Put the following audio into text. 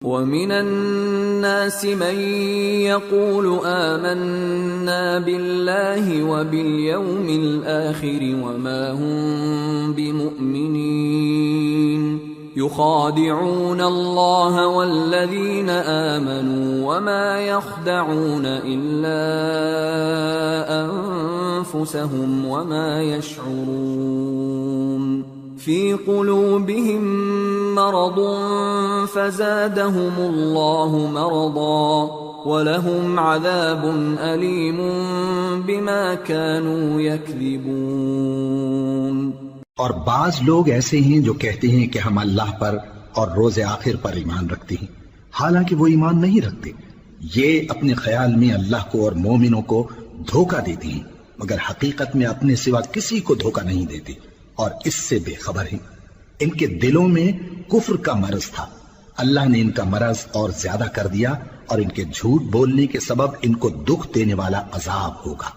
वमिनन नासि मन यक़ूलु आमन्ना बिल्लाहि व बिल यौमिल आखिर वमा हुम बिमुमिनीन युखादिऊन अल्लाह वल्लज़ीन आमनू वमा यख़दऊन इल्ला अनफुसहुम वमा यशऊरून फी क़ुलूबिहिम मरदुन फ़ज़ादहुमुल्लाहु मरदा वलहुम अज़ाबुन अलीमुन बिमा कानू यकज़िबून। और बाज लोग ऐसे हैं जो कहते हैं कि हम अल्लाह पर और रोज़े आखिर पर ईमान रखते हैं, हालांकि वो ईमान नहीं रखते। ये अपने ख्याल में अल्लाह को और मोमिनों को धोखा देते हैं, मगर हकीकत में अपने सिवा किसी को धोखा नहीं देते और इससे बेखबर हैं। इनके दिलों में कुफ्र का मरज था, अल्लाह ने इनका मरज और ज्यादा कर दिया और इनके झूठ बोलने के सबब इनको दुख देने वाला अजाब होगा।